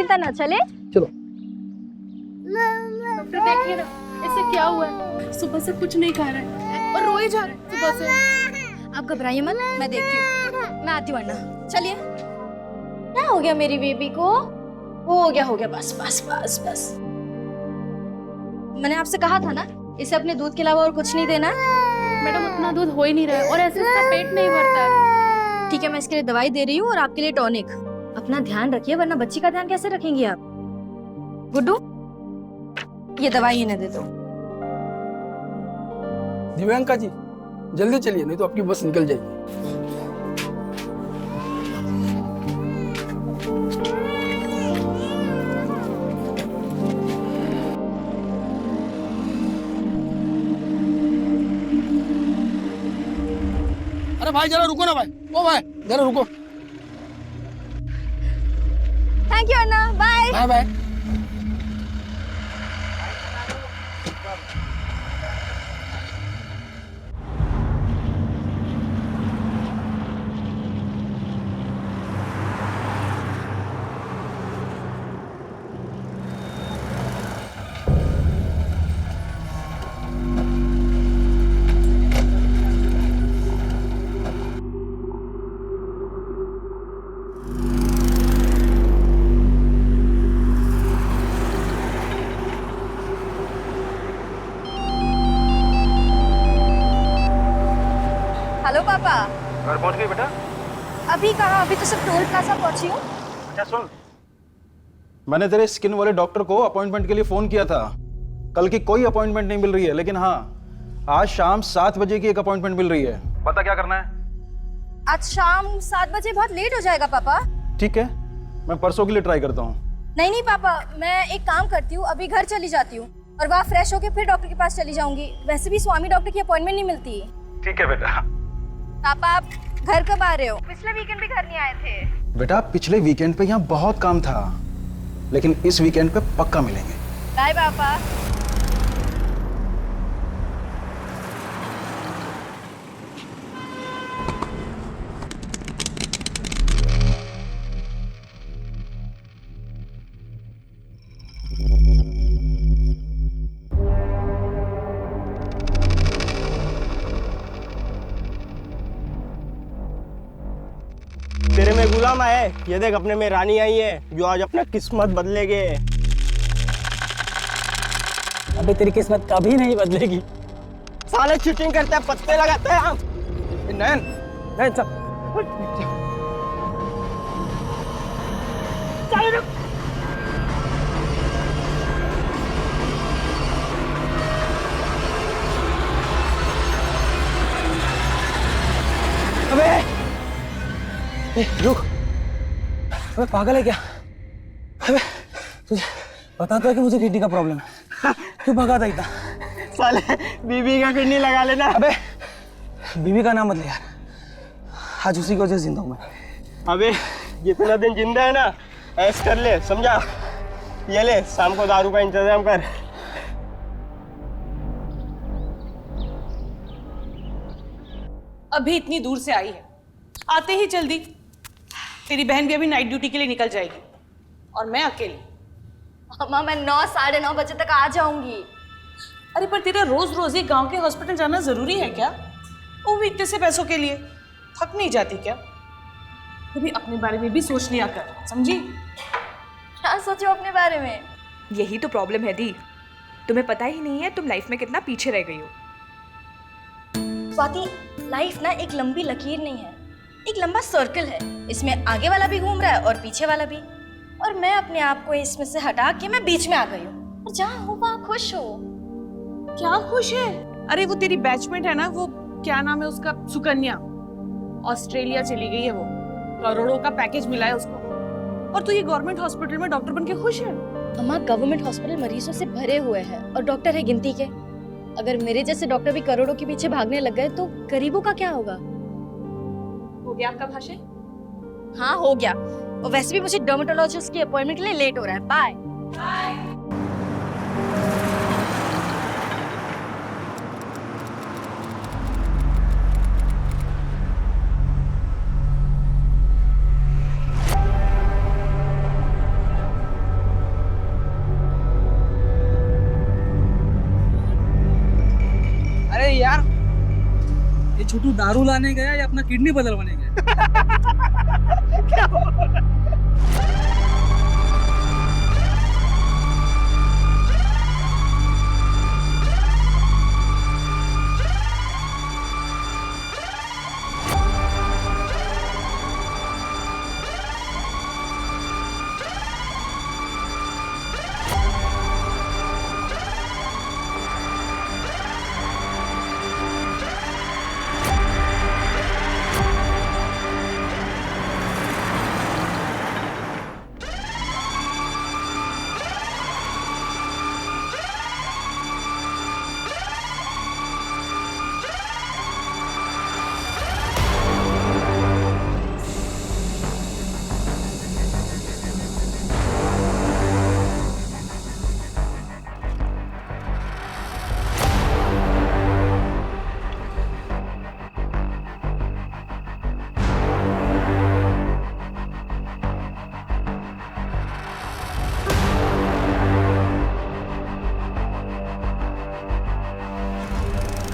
चिंता ना, चले चलो। डॉक्टर देखिए ना, इसे क्या हुआ है? सुबह से कुछ नहीं खा रहा है और रो ही जा रहा है सुबह से। आप घबराइए मत, मैं देखती हूँ, मैं आती हूँ वरना। चलिए। क्या हो गया मेरी बेबी को? हो गया, बस बस बस बस। मैंने आपसे कहा था ना, इसे अपने दूध के अलावा और कुछ नहीं देना। मैडम उतना दूध हो ही नहीं रहा है और ऐसे इसका पेट नहीं भरता है। ठीक है, मैं इसके लिए दवाई दे रही हूँ और आपके लिए टॉनिक। अपना ध्यान रखिए, वरना बच्ची का ध्यान कैसे रखेंगी आप? गुड्डू, ये दवाई इन्हें दे दो। दिव्यांका जी जल्दी चलिए, नहीं तो आपकी बस निकल जाएगी। अरे भाई जरा रुको ना भाई, ओ भाई जरा रुको। थैंक यू अन्ना, bye bye bye. Hello papa. घर पहुंच गई बेटा? अभी कहाँ, अभी तो सिर्फ टोल प्लाजा पहुंची हूँ। अच्छा सुन, मैंने तेरे स्किन वाले डॉक्टर को अपॉइंटमेंट के लिए फोन किया था। कल की कोई अपॉइंटमेंट नहीं मिल रही है, लेकिन हाँ आज शाम 7 बजे की एक अपॉइंटमेंट मिल रही है। बता क्या करना है? आज शाम 7 बजे बहुत लेट हो जाएगा पापा। ठीक है, मैं परसों के लिए ट्राई करता हूँ। नहीं पापा, मैं एक काम करती हूँ, अभी घर चली जाती हूँ और वहाँ फ्रेश होके फिर डॉक्टर के पास चली जाऊंगी। वैसे भी स्वामी डॉक्टर की अपॉइंटमेंट नहीं मिलती। ठीक है बेटा। पापा आप घर कब आ रहे हो? पिछले वीकेंड भी घर नहीं आए थे। बेटा पिछले वीकेंड पे यहाँ बहुत काम था, लेकिन इस वीकेंड पे पक्का मिलेंगे। बाय पापा। तेरे में गुलाम है, ये देख अपने में रानी आई है जो आज अपना किस्मत बदलेगे। अबे तेरी किस्मत कभी नहीं बदलेगी। साले चीटिंग करते हैं, पत्ते लगाते हैं हम। नैन नैन चल। अबे रुक, अबे पागल है क्या? अबे तुझे पता तो है कि मुझे किडनी का प्रॉब्लम है, क्यों भगा था इतना? साले बीबी का किडनी लगा लेना। अबे बीवी का नाम मत ले यार, आज उसी की वजह से जिंदा हूं मैं। अबे जितना दिन जिंदा है ना ऐश कर ले, समझा? ये ले शाम को दारू का इंतजाम कर। अभी इतनी दूर से आई है, आते ही जल्दी। तेरी बहन भी अभी नाइट ड्यूटी के लिए निकल जाएगी और मैं अकेली। अम्मा मैं 9 साढ़े 9 बजे तक आ जाऊंगी। अरे पर तेरा रोज रोज ये गांव के हॉस्पिटल जाना जरूरी है क्या? वो भी इतने से पैसों के लिए थक नहीं जाती क्या? कभी अपने बारे में भी सोच लिया कर, समझी? क्या सोचो अपने बारे में? यही तो प्रॉब्लम है दी, तुम्हें पता ही नहीं है तुम लाइफ में कितना पीछे रह गई हो। स्वाति, लाइफ ना एक लंबी लकीर नहीं है, एक लंबा सर्कल है। इसमें आगे वाला भी घूम रहा है और पीछे वाला भी, और मैं अपने आप को इसमें से हटा के मैं बीच में आ गई हूँ। और जहाँ हूँ वहाँ खुश हो। क्या खुश है? अरे वो तेरी बैचमेट है ना, वो क्या नाम है उसका, सुकन्या, ऑस्ट्रेलिया चली गई है। वो करोड़ों का पैकेज मिला है उसको, और तू ये गवर्नमेंट हॉस्पिटल में डॉक्टर बन के खुश है? अम्मा गवर्नमेंट हॉस्पिटल मरीजों से भरे हुए हैं और डॉक्टर है गिनती के। अगर मेरे जैसे डॉक्टर भी करोड़ों के पीछे भागने लग गए तो गरीबों का क्या होगा? हो गया आपका भाषण? हाँ हो गया, और वैसे भी मुझे डर्मेटोलॉजिस्ट की अपॉइंटमेंट के लिए लेट हो रहा है। बाय। है यार? ये छोटू दारू लाने गया या अपना किडनी बदलवाने गया?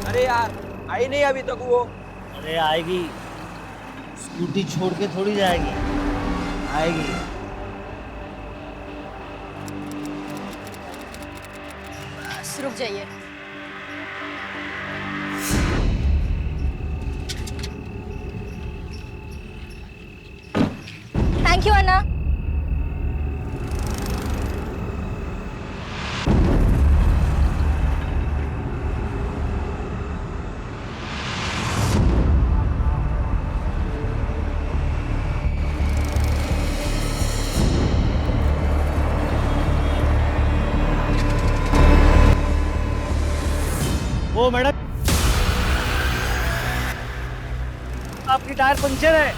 अरे यार, आई नहीं अभी तक वो। अरे आएगी, स्कूटी छोड़ के थोड़ी जाएगी, आएगी। बस रुक जाइए। थैंक यू अन्ना। ओ मैडम, आपकी टायर पंचर है।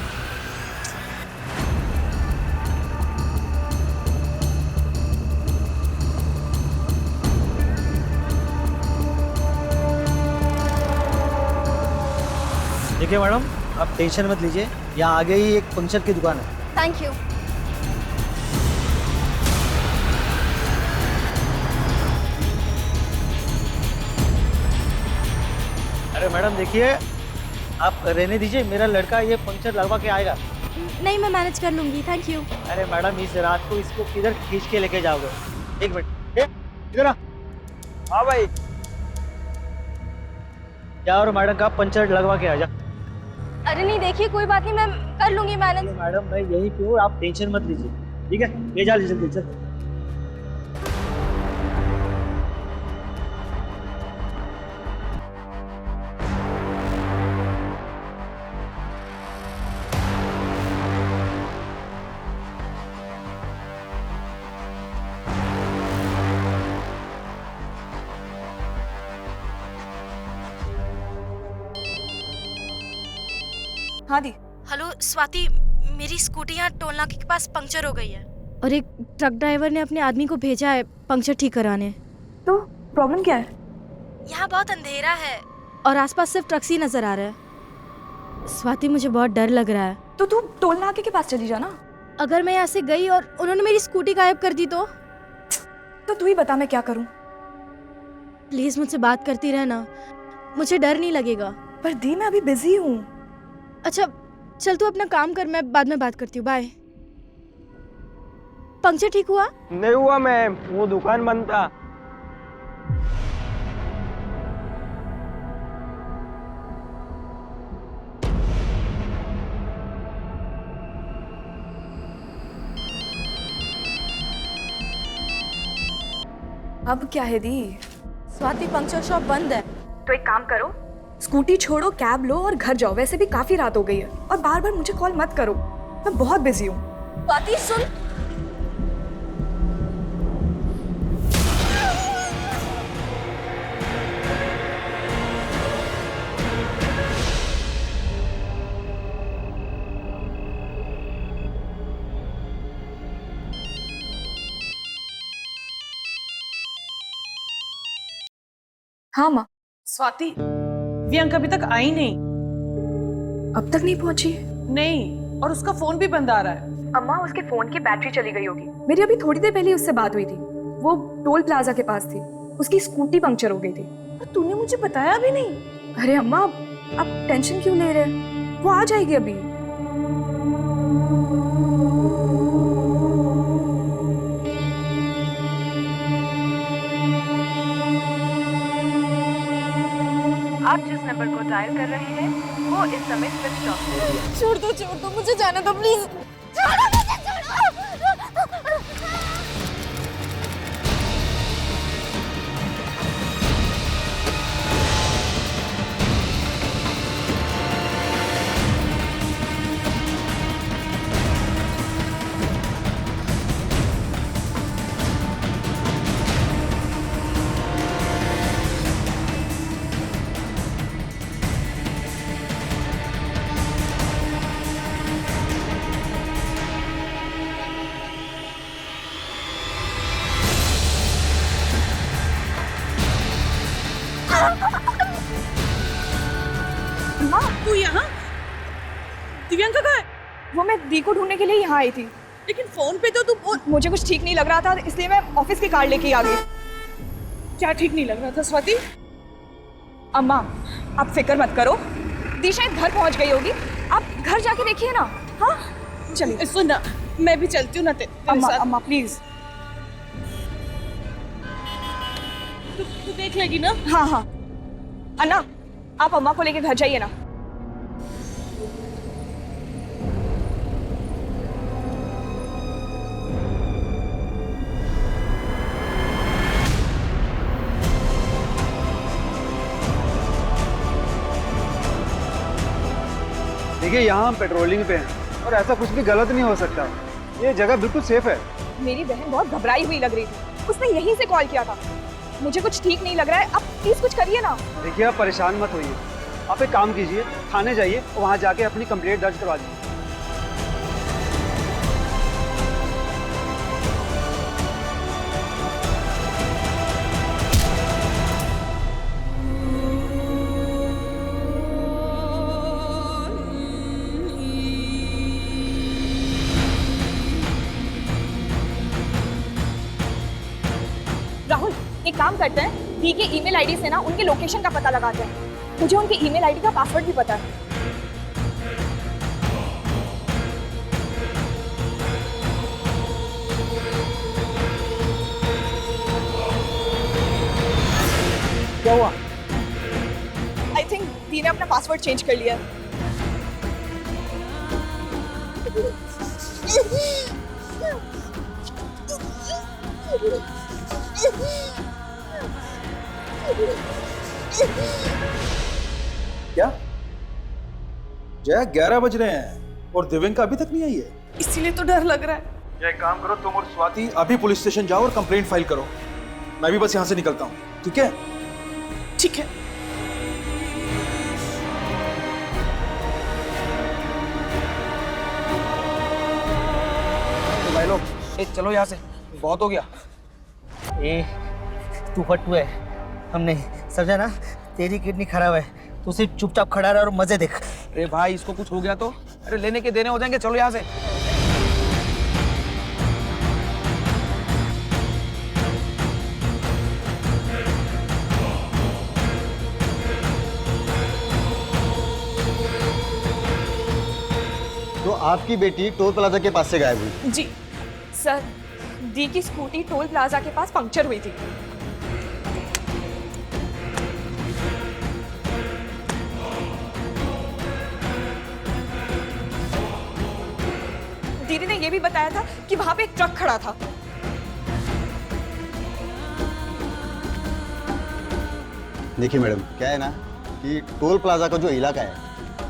देखिए मैडम, आप टेंशन मत लीजिए, यहाँ आगे ही एक पंचर की दुकान है। Thank you. अरे मैडम देखिए, आप रहने दीजिए, मेरा लड़का ये पंचर लगवा के आएगा। नहीं, मैं मैनेज कर लूंगी, थैंक यू। अरे मैडम, इस रात को इसको किधर खींच के लेके जाओगे? एक मिनट, इधर आ। हाँ भाई, जा और मैडम का पंचर लगवा के आ जा। अरे नहीं, देखिए कोई बात नहीं, मैं कर लूंगी मैनेज। मैडम मैं यहीं पे हूँ, आप टेंशन मत लीजिए, ठीक है? ले जा लीजिए जल्दी। हाँ दी। हेलो स्वाति, मेरी स्कूटी यहाँ टोल नाके के पास पंक्चर हो गई है और एक ट्रक ड्राइवर ने अपने आदमी को भेजा है पंक्चर ठीक कराने। तो प्रॉब्लम क्या है? यहाँ बहुत अंधेरा है और आसपास सिर्फ ट्रक्स ही नजर आ रहा है। स्वाति, मुझे बहुत डर लग रहा है। तो तू टोल नाके के पास चली जा ना। अगर मैं यहाँ से गई और उन्होंने मेरी स्कूटी गायब कर दी तो तू ही बता मैं क्या करूँ। प्लीज मुझसे बात करती रहना, मुझे डर नहीं लगेगा। पर दी मैं अभी बिजी हूँ। अच्छा चल, तू अपना काम कर, मैं बाद में बात करती हूँ। बाय। पंक्चर ठीक हुआ? नहीं हुआ मैम, वो दुकान बंद था। अब क्या है दी? स्वाति, पंक्चर शॉप बंद है। तो एक काम करो, स्कूटी छोड़ो, कैब लो और घर जाओ। वैसे भी काफी रात हो गई है और बार बार मुझे कॉल मत करो, मैं बहुत बिजी हूँ। स्वाति सुन, हाँ माँ। स्वाति, प्रियंका अभी तक आई नहीं। अब तक नहीं पहुंची? नहीं, और उसका फोन भी बंद आ रहा है। अम्मा, उसके फोन की बैटरी चली गई होगी। मेरी अभी थोड़ी देर पहले उससे बात हुई थी, वो टोल प्लाजा के पास थी, उसकी स्कूटी पंक्चर हो गई थी। और तूने मुझे बताया भी नहीं। अरे अम्मा, आप टेंशन क्यों ले रहे हैं? वो आ जाएगी अभी। आप जिस नंबर को डायल कर रहे हैं वो इस समय स्विच ऑफ है। छोड़ दो, मुझे जाने दो प्लीज। छोड़ो मुझे, छोड़ो। अम्मा, तू यहाँ? दिव्यांका कहाँ है? वो मैं दी को ढूंढने के लिए यहाँ आई थी, लेकिन फोन पे तो तू मुझे कुछ ठीक नहीं लग रहा था, इसलिए मैं ऑफिस की कार लेके आ गई। क्या ठीक नहीं लग रहा था स्वाति? अम्मा, आप फिक्र मत करो, दी शायद घर पहुंच गई होगी, आप घर जाके देखिए ना। हाँ चलिए। सुन ना, मैं भी चलती हूँ ना तेरे अम्मा, साथ। अम्मा प्लीज। तू देख लेगी ना? हाँ हाँ, अन्ना आप अम्मा को लेके घर जाइए ना। देखिए यहाँ हम पेट्रोलिंग पे हैं और ऐसा कुछ भी गलत नहीं हो सकता। ये जगह बिल्कुल सेफ है। मेरी बहन बहुत घबराई हुई लग रही थी, उसने यहीं से कॉल किया था। मुझे कुछ ठीक नहीं लग रहा है, आप प्लीज कुछ करिए ना। देखिए आप परेशान मत होइए, आप एक काम कीजिए, थाने जाइए और वहाँ जाके अपनी कंप्लेंट दर्ज करवा दीजिए। राहुल, एक काम करते हैं, दी के ईमेल आईडी से ना उनके लोकेशन का पता लगाते हैं। मुझे उनके ईमेल आईडी का पासवर्ड भी पता है। क्या हुआ? आई थिंक दी ने अपना पासवर्ड चेंज कर लिया है। क्या जय, 11 बज रहे हैं और दिव्यांका अभी तक नहीं आई है। इसीलिए तो डर लग रहा है। जय, एक काम करो, तुम और स्वाति अभी पुलिस स्टेशन जाओ और कंप्लेंट फाइल करो। मैं भी बस यहाँ से निकलता हूँ, ठीक है? ठीक है। तो भाई लोग, चलो यहाँ से, बहुत हो गया। ए तू फट्टू है, हम नहीं समझा ना। तेरी किडनी खराब है, तू सिर्फ चुपचाप खड़ा रह और मजे देख। अरे भाई, इसको कुछ हो गया तो अरे लेने के देने हो जाएंगे। चलो यहाँ से। तो आपकी बेटी टोल प्लाजा के पास से गायब हुई? जी सर, दी की स्कूटी टोल प्लाजा के पास पंक्चर हुई थी। दीदी ने यह भी बताया था कि वहां पे एक ट्रक खड़ा था। देखिए मैडम, क्या है ना कि टोल प्लाजा का जो इलाका है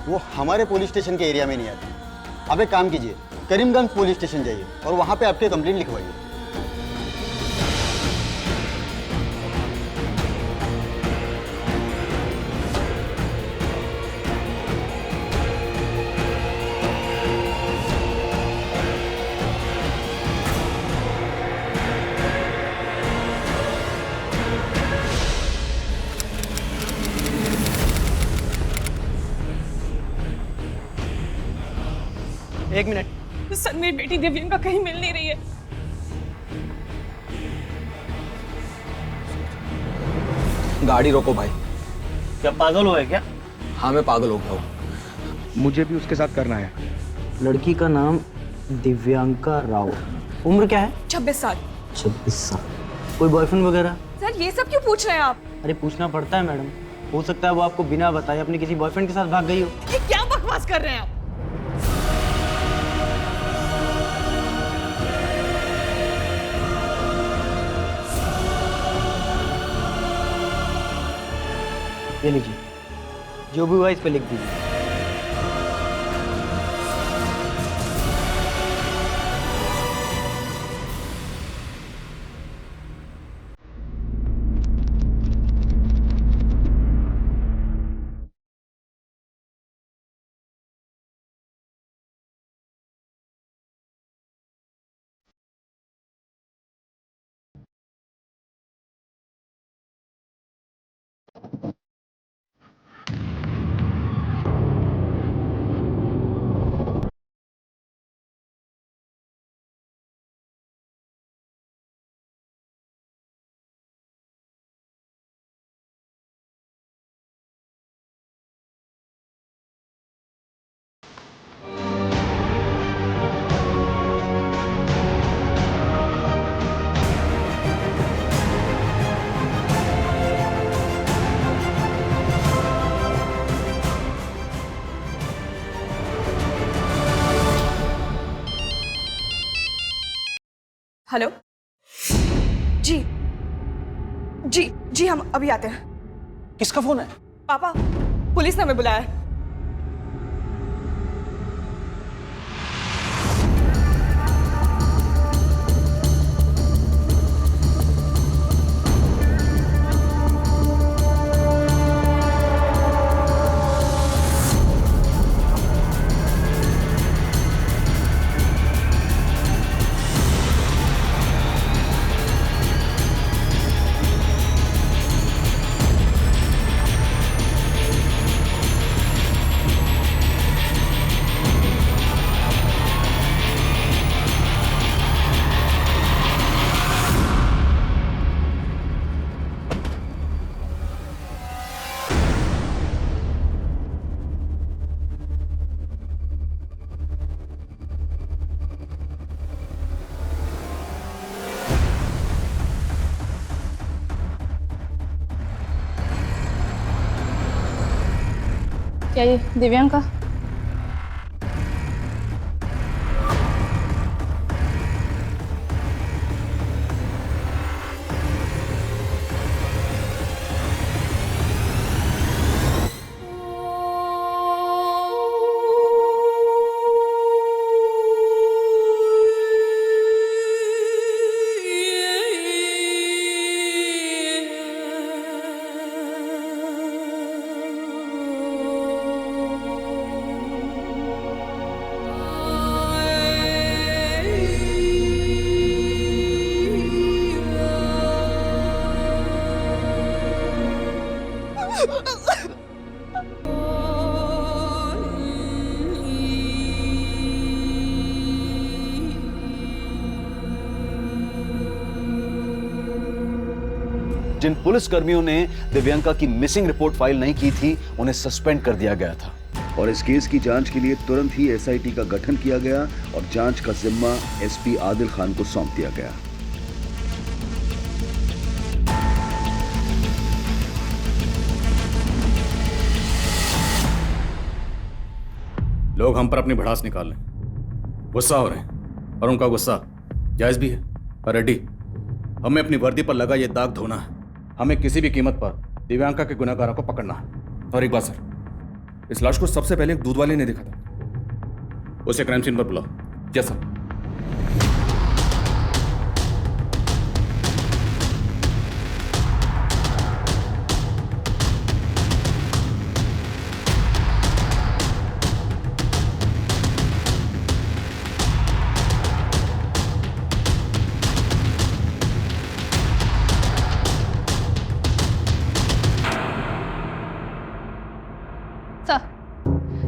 वो हमारे पुलिस स्टेशन के एरिया में नहीं आता। आप एक काम कीजिए, करीमगंज पुलिस स्टेशन जाइए और वहाँ पे आपकी कंप्लेंट लिखवाइए। एक मिनट सर, मेरी बेटी दिव्यांका कहीं मिल नहीं रही है। गाड़ी रोको भाई। क्या पागल हुआ है क्या? हाँ मैं पागल हो गया हूँ। मुझे भी उसके साथ करना है। लड़की का नाम दिव्यांका राव, उम्र क्या है? 26 साल। 26 साल। कोई बॉयफ्रेंड वगैरह? सर ये सब क्यों पूछ रहे हैं आप? अरे पूछना पड़ता है मैडम, हो सकता है वो आपको बिना बताए अपने किसी बॉयफ्रेंड के साथ भाग गई हो। ये क्या बकवास कर रहे हैं आप? ये लीजिए, जो भी हुआ इस पे लिख दीजिए। हेलो। जी जी जी, हम अभी आते हैं। किसका फोन है? पापा, पुलिस ने हमें बुलाया है। क्या ये दिव्यांका? जिन पुलिस कर्मियों ने दिव्यांका की मिसिंग रिपोर्ट फाइल नहीं की थी उन्हें सस्पेंड कर दिया गया था और इस केस की जांच के लिए तुरंत ही एसआईटी का गठन किया गया और जांच का जिम्मा एसपी आदिल खान को सौंप दिया गया। लोग हम पर अपनी भड़ास निकाल लें, गुस्सा हो रहे हैं और उनका गुस्सा जायज भी है। पर रेड्डी, हमें अपनी वर्दी पर लगा ये दाग धोना है। हमें किसी भी कीमत पर दिव्यांका के गुनहगारों को पकड़ना है। और एक बात सर, इस लाश को सबसे पहले एक दूध वाले ने देखा था। उसे क्राइम सीन पर बुलाओ। Yes sir.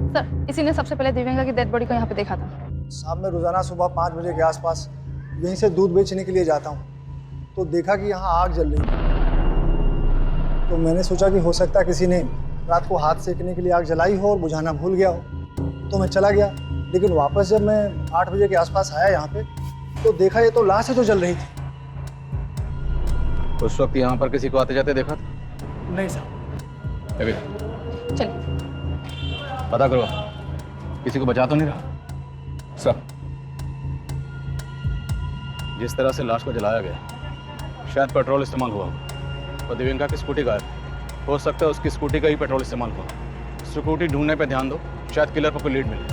सर, इसी ने सबसे पहले दिव्यांका की डेड बॉडी को यहाँ पे देखा था। साहब, मैं रोज़ाना सुबह 5 बजे के आसपास यहीं से दूध बेचने के लिए जाता हूँ, तो देखा कि यहाँ आग जल रही थी। तो मैंने सोचा कि हो सकता है किसी ने रात को हाथ सेकने के लिए आग जलाई हो और बुझाना भूल गया हो। तो मैं चला गया, लेकिन वापस जब मैं 8 बजे के आसपास आया यहाँ पे तो देखा ये तो लाश है जो जल रही थी। उस वक्त यहाँ पर किसी को आते जाते देखा था? नहीं साहब। चल पता करो किसी को बचा तो नहीं रहा? सर जिस तरह से लाश को जलाया गया शायद पेट्रोल इस्तेमाल हुआ और दिव्यंका की स्कूटी गायब। हो सकता है उसकी स्कूटी का ही पेट्रोल इस्तेमाल हुआ। स्कूटी ढूंढने पे ध्यान दो, शायद किलर को कोई लीड मिले।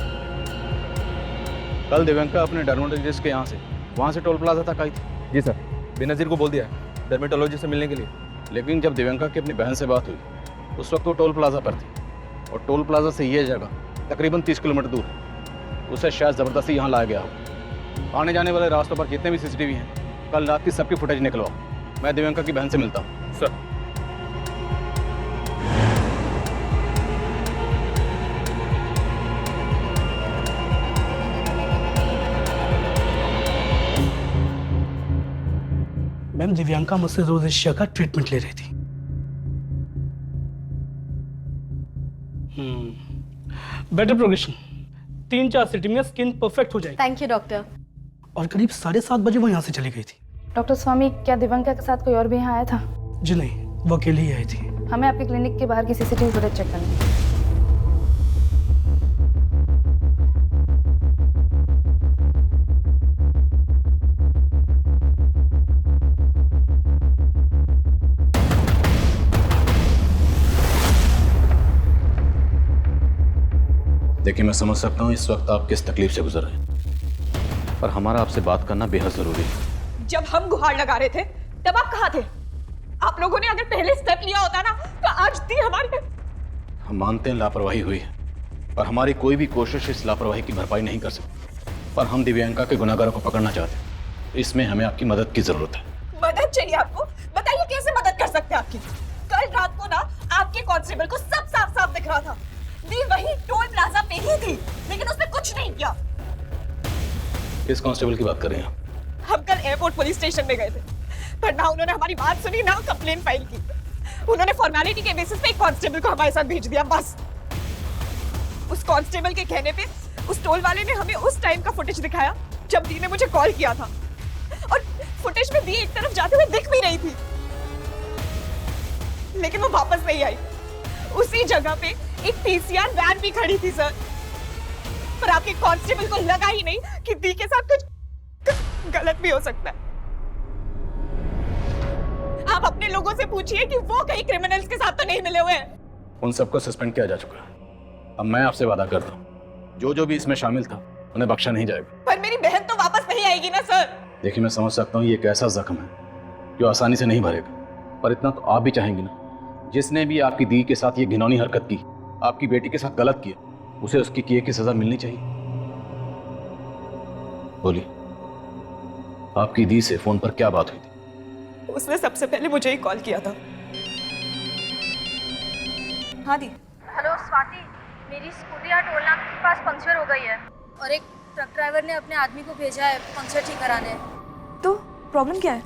कल दिव्यंका अपने डर्मेटोलॉजिस्ट के यहाँ से वहाँ से टोल प्लाजा तक आई थी। जी सर, बेनज़ीर को बोल दिया है डर्मेटोलॉजी से मिलने के लिए। लेकिन जब दिव्यंका की अपनी बहन से बात हुई उस वक्त वो टोल प्लाजा पर थी और टोल प्लाजा से ये जगह तकरीबन 30 किलोमीटर दूर है। उसे शायद ज़बरदस्ती यहाँ लाया गया हो। आने जाने वाले रास्तों पर जितने भी सीसीटीवी हैं कल रात की सबकी फुटेज निकलवाओ। मैं दिव्यंका की बहन से मिलता हूँ। सर मैम दिव्यांका मुझसे रोजेशिया का ट्रीटमेंट ले रही थी। बेटर प्रोग्रेशन, 3-4 सिटी में स्किन परफेक्ट हो जाएगी। Thank you doctor. और करीब 7:30 बजे वो यहाँ से चली गई थी। डॉक्टर स्वामी, क्या दिव्यांका के साथ कोई और भी यहाँ आया था? जी नहीं, वो अकेली ही आई थी। हमें आपके क्लिनिक के बाहर की सीसीटीवी फुटेज चेक करनी है। देखिए, मैं समझ सकता हूँ इस वक्त आप किस तकलीफ से गुजर रहे हैं, पर हमारा आपसे बात करना बेहद जरूरी है। जब हम गुहार लगा रहे थे तब आप कहाँ थे? आप लोगों ने अगर पहले स्टेप लिया होता ना तो आज थी हमारे। हम मानते हैं लापरवाही हुई है, पर हमारी कोई भी कोशिश इस लापरवाही की भरपाई नहीं कर सकती। पर हम दिव्यांका के गुनाहगारों को पकड़ना चाहते हैं। इसमें हमें आपकी मदद की जरूरत है। मदद चाहिए आपको? बताइए कैसे मदद कर सकते हैं आपकी? कल रात को ना आपके कांस्टेबल को सब साफ साफ दिख रहा था। दी वही टोल प्लाजा पे ही थी, लेकिन उसने कुछ नहीं किया। किस कांस्टेबल की बात कर रहे हैं आप? हम कल एयरपोर्ट पुलिस स्टेशन में गए थे, पर ना उन्होंने हमारी बात सुनी ना कंप्लेन फाइल की। उन्होंने फॉर्मेलिटी के बेसिस पे एक कांस्टेबल को हमारे साथ भेज दिया, बस। उस कांस्टेबल के कहने पे उस टोल वाले ने हमें उस टाइम का फुटेज दिखाया जब दी ने मुझे कॉल किया था, और फुटेज में दी एक तरफ जाते हुए दिख भी रही थी, लेकिन वो वापस नहीं आई। उसी जगह पे एक पीसीआर वैन भी खड़ी थी सर, पर आपके कांस्टेबल को लगा ही नहीं कि दी के साथ कुछ गलत भी हो सकता है। आप अपने लोगों से पूछिए कि वो कहीं क्रिमिनल्स के साथ तो नहीं मिले हुए हैं। उन सबको सस्पेंड किया जा चुका है। अब मैं आपसे वादा करता हूँ, जो भी इसमें शामिल था उन्हें बख्शा नहीं जाएगा। पर मेरी बहन तो वापस नहीं आएगी ना सर। देखिए, मैं समझ सकता हूँ ये एक ऐसा जख्म है जो आसानी से नहीं भरेगा, पर इतना तो आप भी चाहेंगी ना, जिसने भी आपकी दी के साथ ये घिनौनी हरकत की, आपकी बेटी के साथ गलत किया, उसे उसकी किए की सजा मिलनी चाहिए। बोलिए, आपकी दी से फोन पर क्या बात हुई थी? उसने सबसे पहले मुझे ही कॉल किया था। हाँ दी। हेलो स्वाति, मेरी स्कूटी यहाँ टोल नाका के पास पंक्चर हो गई है और एक ट्रक ड्राइवर ने अपने आदमी को भेजा है पंक्चर ठीक कराने। तो प्रॉब्लम क्या है?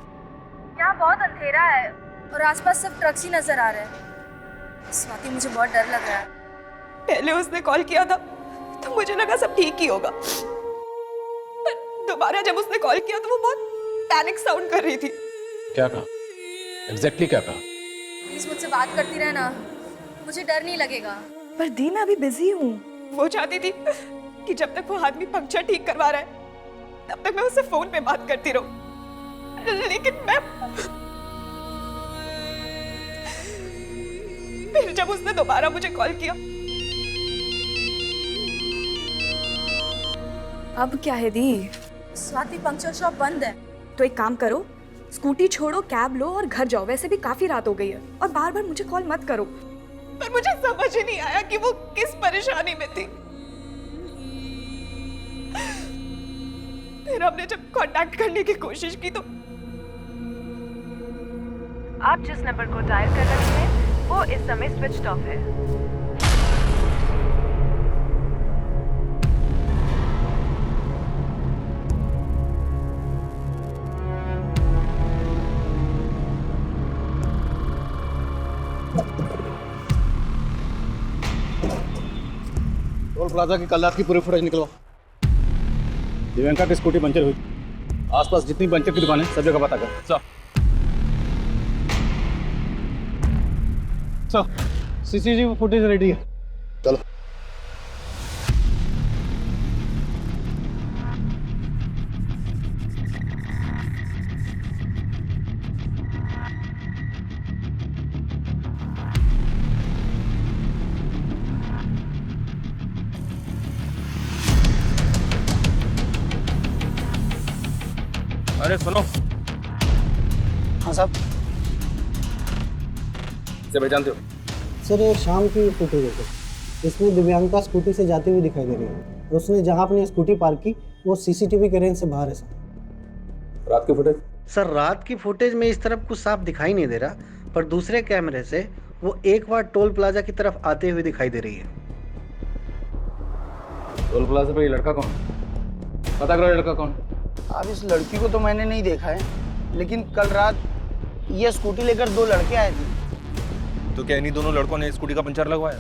यहाँ बहुत अंधेरा है और आसपास सब ट्रक्स ही नजर आ रहे हैं। स्वाति, मुझे बहुत डर लग रहा है। पहले उसने कॉल किया था तो मुझे लगा सब ठीक ही होगा, पर दोबारा जब उसने कॉल किया तो वो बहुत पैनिक साउंड कर रही थी। क्या कहा? एग्जैक्टली क्या कहा? प्लीज मुझसे बात करती रहना, मुझे डर नहीं लगेगा। पर दी, मैं अभी बिजी हूँ। वो चाहती थी कि जब तक वो आदमी पंक्चर ठीक करवा रहा है तब तक मैं उससे फोन पे बात करती रहूं, लेकिन मैं फिर जब उसने दोबारा मुझे कॉल किया। अब क्या है दी? स्वाति, पंक्चर शॉप बंद है। तो एक काम करो, स्कूटी छोड़ो, कैब लो और घर जाओ। वैसे भी काफी रात हो गई है, और बार बार मुझे कॉल मत करो। पर मुझे समझ ही नहीं आया कि वो किस परेशानी में थी। फिर हमने जब कांटेक्ट करने की कोशिश की तो आप जिस नंबर को डायल कर रहे हैं वो इस समय स्विच ऑफ है। टोल प्लाजा की कल रात की पूरी फुटेज निकलवा। दिव्यांका की स्कूटी पंचर हुई, आसपास जितनी पंचर की दुकान है सब जगह पता कर। सर सीसीटीवी फुटेज रेडी है। चलो। अरे सुनो। हाँ साहब। इसे पहचानते हो? सर ये शाम की फुटेज है सर। इसमें दिव्यांका स्कूटी से जाती हुई दिखाई दे रही है और उसने जहाँ अपनी स्कूटी पार्क की वो सीसीटीवी के रेंज से बाहर है सर। रात की फुटेज? सर रात की फुटेज में इस तरफ कुछ साफ दिखाई नहीं दे रहा, पर दूसरे कैमरे से वो एक बार टोल प्लाजा की तरफ आते हुए दिखाई दे रही है। टोल प्लाजा पे ये लड़का कौन? पता करो लड़का कौन? अब इस लड़की को तो मैंने नहीं देखा है, लेकिन कल रात ये स्कूटी लेकर दो लड़के आए थे। तो क्या इन्हीं दोनों लड़कों ने स्कूटी का पंचर लगवाया?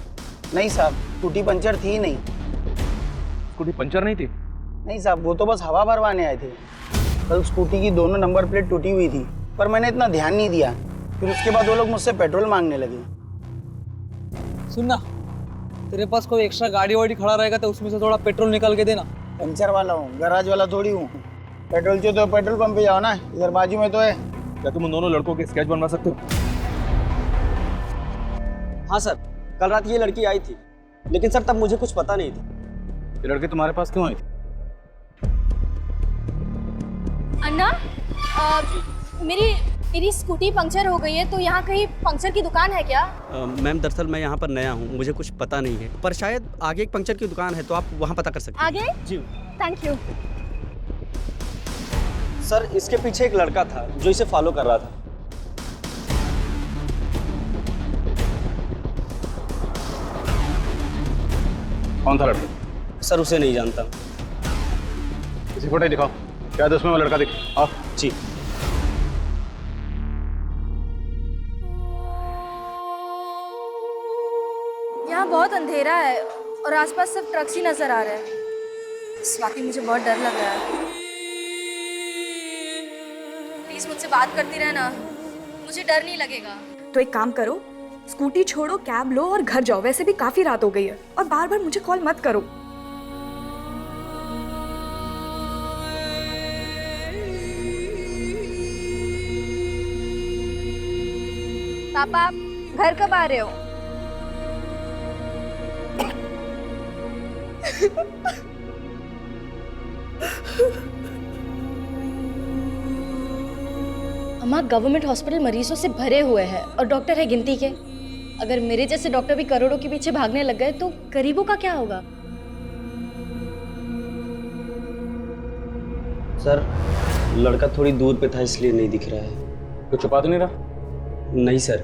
नहीं साहब, स्कूटी पंचर थी ही नहीं। स्कूटी पंचर नहीं थी? नहीं साहब, वो तो बस हवा भरवाने आए थे। कल स्कूटी की दोनों नंबर प्लेट टूटी हुई थी, पर मैंने इतना ध्यान नहीं दिया। फिर उसके बाद वो लोग मुझसे पेट्रोल मांगने लगे। सुनना, तेरे पास कोई एक्स्ट्रा गाड़ी वाड़ी खड़ा रहेगा तो उसमें से थोड़ा पेट्रोल निकाल के देना। पंचर वाला हूँ, गैराज वाला थोड़ी हूँ। पेट्रोल चाहिए तो पेट्रोल पंप पे जाओ ना, इधर बाजू में तो है। क्या तुम उन दोनों लड़कों के स्केच बनवा सकते हो? हाँ सर, कल रात ये लड़की आई थी, लेकिन सर तब मुझे कुछ पता नहीं था। ये लड़की तुम्हारे पास क्यों आई थी? अन्ना, मेरी स्कूटी पंक्चर हो गई है, तो यहाँ कहीं पंक्चर की दुकान है क्या? मैम दरअसल मैं यहाँ पर नया हूँ, मुझे कुछ पता नहीं है, पर शायद आगे एक पंक्चर की दुकान है, तो आप वहाँ पता कर सकते हैं। आगे? जी थैंक यू। सर इसके पीछे एक लड़का था जो इसे फॉलो कर रहा था। कौन था लड़का? सर उसे नहीं जानता। किसी फोटो दिखाओ, क्या उसमें वो लड़का दिख? आओ। जी। यहाँ बहुत अंधेरा है और आसपास सिर्फ ट्रक्स ही नजर आ रहे हैं। स्वाति, मुझे बहुत डर लग रहा है। प्लीज मुझसे बात करती रहना, मुझे डर नहीं लगेगा। तो एक काम करो, स्कूटी छोड़ो, कैब लो और घर जाओ। वैसे भी काफी रात हो गई है और बार बार मुझे कॉल मत करो। पापा, आप घर कब आ रहे हो? अम्मा, गवर्नमेंट हॉस्पिटल मरीजों से भरे हुए हैं और डॉक्टर है गिनती के। अगर मेरे जैसे डॉक्टर भी करोड़ों के पीछे भागने लग गए तो गरीबों का क्या होगा? सर लड़का थोड़ी दूर पे था इसलिए नहीं दिख रहा है। कुछ छुपा तो नहीं रहा? नहीं सर।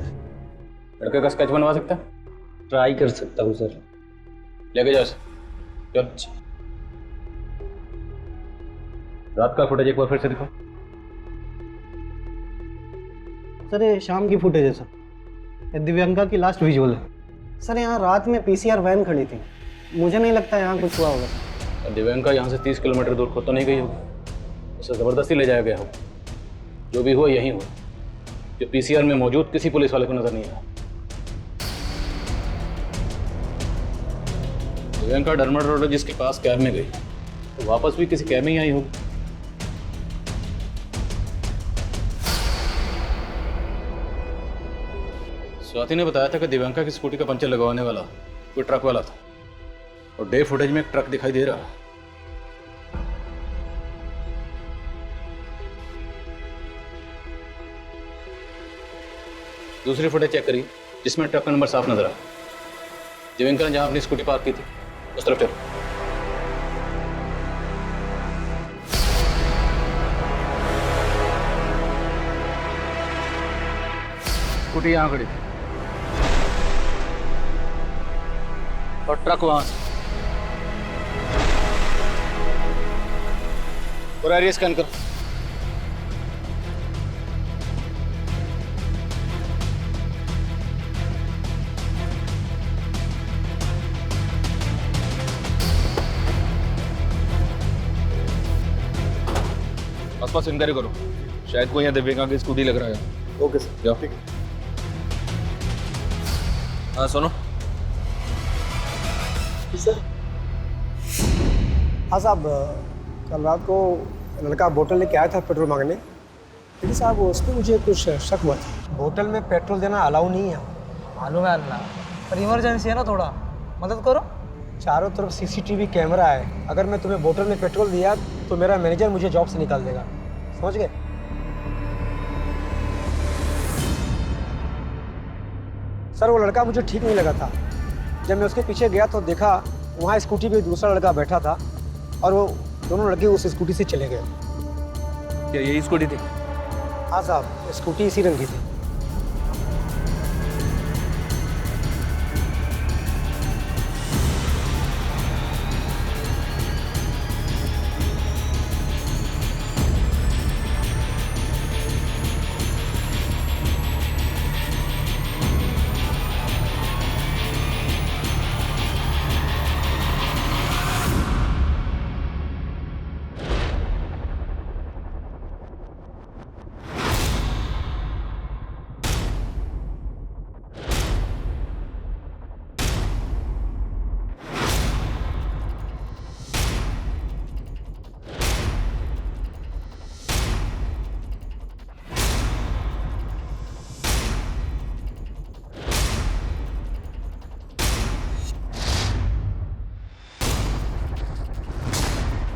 लड़के का स्केच बनवा सकता है? ट्राई कर सकता हूँ सर। लेके जाओ। चल। रात का फुटेज एक बार फिर से दिखाओ। सर ये शाम की फुटेज है सर, ये दिव्यांका की लास्ट विजुअल है। सर यहाँ रात में पीसीआर वैन खड़ी थी, मुझे नहीं लगता यहाँ कुछ हुआ होगा। दिव्यांका यहाँ से 30 किलोमीटर दूर खुद तो नहीं गई होगी, उसे ज़बरदस्ती ले जाया गया हो। जो भी हुआ यही हुआ, जो पीसीआर में मौजूद किसी पुलिस वाले को नजर नहीं आया। दिव्यांका डर्मेटोलॉजिस्ट के पास कैब में गई तो वापस भी किसी कैब में ही आई होगी। स्वाति ने बताया था कि दिव्यांका की स्कूटी का पंचर लगवाने वाला कोई ट्रक वाला था और डे फुटेज में एक ट्रक दिखाई दे रहा है। दूसरी फुटेज चेक करिए जिसमें ट्रक का नंबर साफ नजर आया। दिव्यांका ने जहां अपनी स्कूटी पार्क की थी उस तरफ चलो। स्कूटी यहां खड़ी थी और ट्रक वहां से। पूरा एरिया स्कैन करो। आसपास इंक्वायरी करो, शायद कोई यहाँ दिव्यांका की स्कूटी लग रहा है। ओके सर, जाओ। ठीक है। हाँ सुनो, सर हाँ साहब, कल रात को लड़का बोतल लेके आया था पेट्रोल मांगने, लेकिन साहब उस पर मुझे कुछ शक हुआ था। बोतल में पेट्रोल देना अलाउ नहीं है। मालूम है अल्लाह, पर इमरजेंसी है ना, थोड़ा मदद करो। चारों तरफ सीसीटीवी कैमरा है, अगर मैं तुम्हें बोतल में पेट्रोल दिया तो मेरा मैनेजर मुझे जॉब से निकाल देगा, समझ गए? सर वो लड़का मुझे ठीक नहीं लगा था। जब मैं उसके पीछे गया तो देखा वहाँ स्कूटी पे दूसरा लड़का बैठा था और वो दोनों लड़के उस स्कूटी से चले गए। क्या यही स्कूटी थी? हाँ साहब, स्कूटी इसी रंग की थी।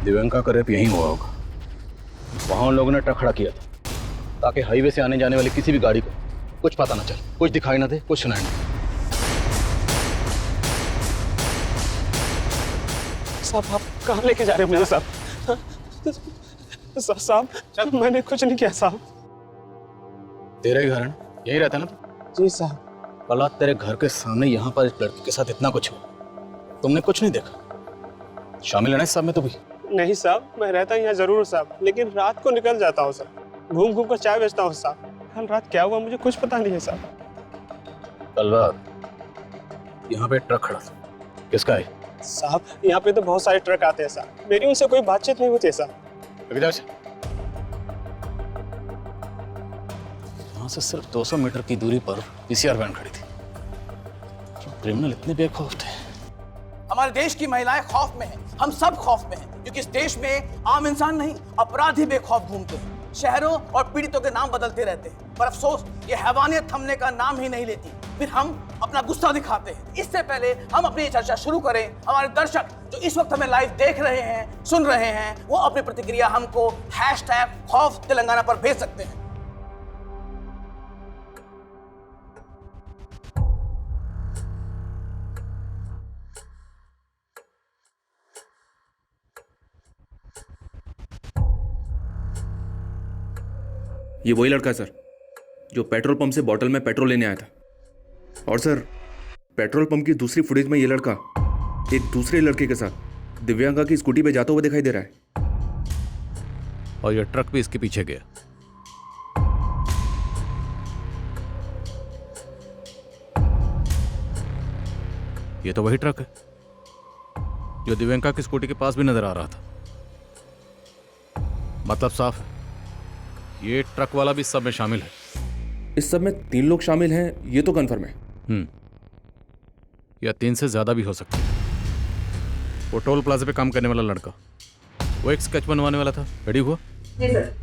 दिव्यांका का रेप यहीं हुआ होगा। वहां उन लोगों ने ट्रक खड़ा किया था ताकि हाईवे से आने जाने वाली किसी भी गाड़ी को कुछ पता ना चले, कुछ दिखाई ना दे, कुछ सुनाई ना दे। साहब आप कहाँ लेके जा रहे हो मुझे साहब? साहब मैंने कुछ नहीं किया साहब। तेरा ही घर है ना, यही रहता है ना? जी साहब। कल रात तेरे घर के सामने यहाँ पर एक लड़की के साथ इतना कुछ हुआ, तुमने कुछ नहीं देखा? शामिल है ना इस सब में तो भी? नहीं साहब, मैं रहता यहाँ जरूर हूँ साहब, लेकिन रात को निकल जाता हूँ साहब, घूम घूम कर चाय बेचता हूँ साहब। कल रात क्या हुआ मुझे कुछ पता नहीं है साहब। कल रात यहाँ पे ट्रक खड़ा था, किसका है? साहब यहाँ पे तो बहुत सारे ट्रक आते हैं साहब, मेरी उनसे कोई बातचीत नहीं होती है साहब। यहाँ से सिर्फ 200 मीटर की दूरी पर पीसीआर वैन खड़ी थी। क्रिमिनल इतने बेखौफ थे। हमारे देश की महिलाएं खौफ में हैं, हम सब खौफ में हैं, क्योंकि इस देश में आम इंसान नहीं, अपराधी बेखौफ घूमते हैं। शहरों और पीड़ितों के नाम बदलते रहते हैं, पर अफसोस ये हैवानियत थमने का नाम ही नहीं लेती। फिर हम अपना गुस्सा दिखाते हैं। इससे पहले हम अपनी चर्चा शुरू करें, हमारे दर्शक जो इस वक्त हमें लाइव देख रहे हैं, सुन रहे हैं, वो अपनी प्रतिक्रिया हमको #खौफ तेलंगाना पर भेज सकते हैं। ये वही लड़का है सर जो पेट्रोल पंप से बोतल में पेट्रोल लेने आया था। और सर पेट्रोल पंप की दूसरी फुटेज में ये लड़का एक दूसरे लड़के के साथ दिव्यांका की स्कूटी पे जाता हुआ दिखाई दे रहा है। और ये ट्रक भी इसके पीछे गया। ये तो वही ट्रक है जो दिव्यांका की स्कूटी के पास भी नजर आ रहा था। मतलब साफ है, ये ट्रक वाला भी इस सब में शामिल है। इस सब में 3 लोग शामिल हैं, ये तो कंफर्म है। या 3 से ज्यादा भी हो सकते हैं। वो टोल प्लाजा पे काम करने वाला लड़का, वो एक स्केच बनवाने वाला था। रेडी हुआ? जी सर।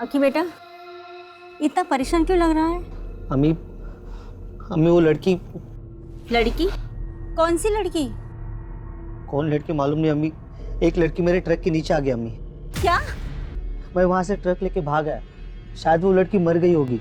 अकी बेटा, इतना परेशान क्यों लग रहा है? अम्मी वो लड़की कौन सी लड़की? कौन लड़की मालूम नहीं अम्मी, एक लड़की मेरे ट्रक के नीचे आ गई अम्मी। क्या? मैं वहां से ट्रक लेके भाग आया, शायद वो लड़की मर गई होगी।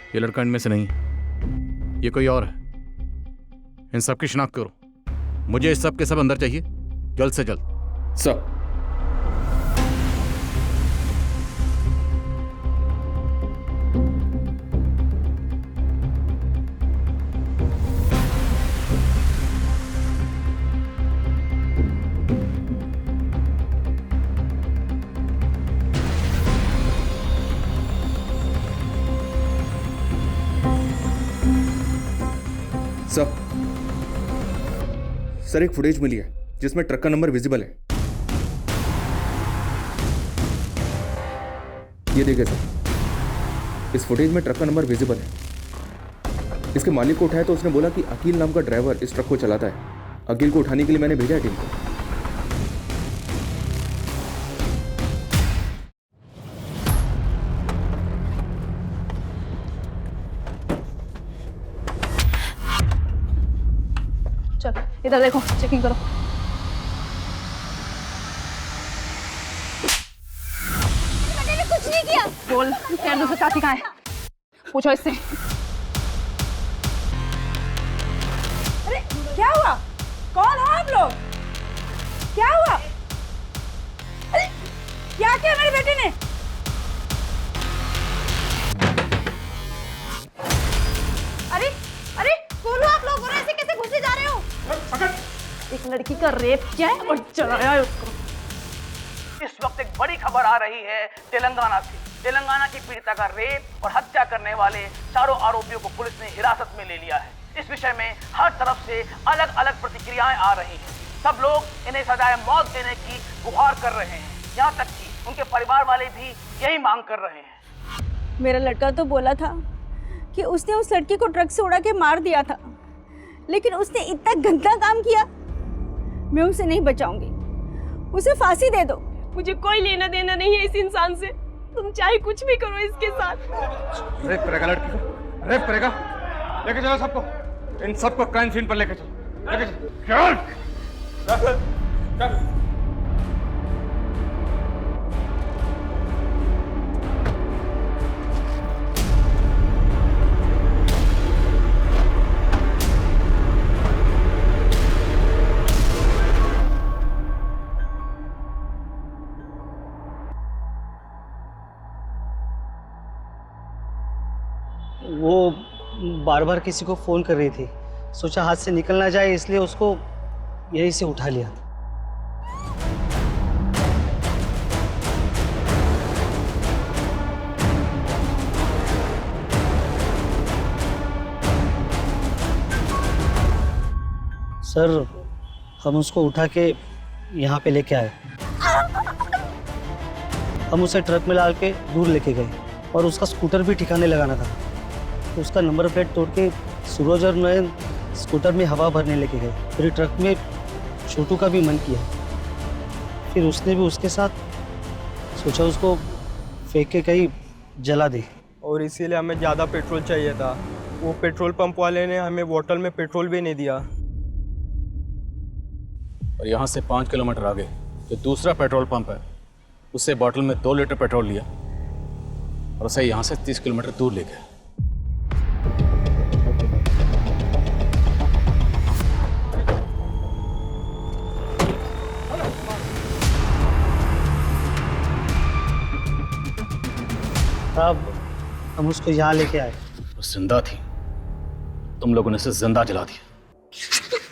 ये लड़का इनमें से नहीं है, ये कोई और है। इन सब की शिनाख्त करो। मुझे इस सब के सब अंदर चाहिए, जल्द से जल्द। सर सर एक फुटेज मिली है जिसमें ट्रक का नंबर विजिबल है। ये देखिए सर, इस फुटेज में ट्रक का नंबर विजिबल है। इसके मालिक को उठाया तो उसने बोला कि अकील नाम का ड्राइवर इस ट्रक को चलाता है। अकील को उठाने के लिए मैंने भेजा है टीम को। चल इधर देखो, चेकिंग करो। मैंने कुछ नहीं किया। बोल तेरे दूसरे साथी कहाँ है? पूछो इससे। अरे क्या हुआ? कौन हो आप लोग? क्या हुआ? अरे क्या किया मेरी बेटी ने? अरे अरे कौन हो आप लोग? और ऐसे कैसे घुसे जा रहे हो? एक लड़की का रेप किया है और जलाया है उसको। इस वक्त एक बड़ी खबर आ रही है तेलंगाना से। तेलंगाना की पीड़िता का रेप और हत्या करने वाले चारों आरोपियों को पुलिस ने हिरासत में ले लिया है। इस विषय में हर तरफ से अलग अलग प्रतिक्रियाएं आ रही हैं। सब लोग इन्हें सजाए मौत देने की गुहार कर रहे हैं। यहाँ तक कि उनके परिवार वाले भी यही मांग कर रहे हैं। मेरा लड़का तो बोला था कि उसने उस लड़की को ट्रक से उड़ा के मार दिया था, लेकिन उसने इतना गंदा काम किया। मैं उसे नहीं बचाऊंगी, उसे फांसी दे दो। मुझे कोई लेना देना नहीं है इस इंसान से। तुम चाहे कुछ भी करो इसके साथ। रेप करेगा लड़की को, रेप करेगा। लेके चलो सबको, इन सबको क्राइम सीन पर लेके चलो, लेके चलो। चल चल। वो बार बार किसी को फ़ोन कर रही थी, सोचा हाथ से निकल ना जाए, इसलिए उसको यहीं से उठा लिया। सर हम उसको उठा के यहाँ पे लेके आए। हम उसे ट्रक में डाल के दूर लेके गए और उसका स्कूटर भी ठिकाने लगाना था। तो उसका नंबर प्लेट तोड़ के सूरज और नयन स्कूटर में हवा भरने लेके गए। फिर ट्रक में छोटू का भी मन किया, फिर उसने भी उसके साथ सोचा उसको फेंक के कहीं जला दे। और इसीलिए हमें ज़्यादा पेट्रोल चाहिए था। वो पेट्रोल पंप वाले ने हमें बोतल में पेट्रोल भी नहीं दिया। और यहाँ से 5 किलोमीटर आगे जो दूसरा पेट्रोल पंप है, उससे बॉटल में 2 लीटर पेट्रोल लिया और उसे यहाँ से 30 किलोमीटर दूर ले गया। अब हम उसको यहाँ लेके आए। वो जिंदा थी, तुम लोगों ने उसे जिंदा जला दिया।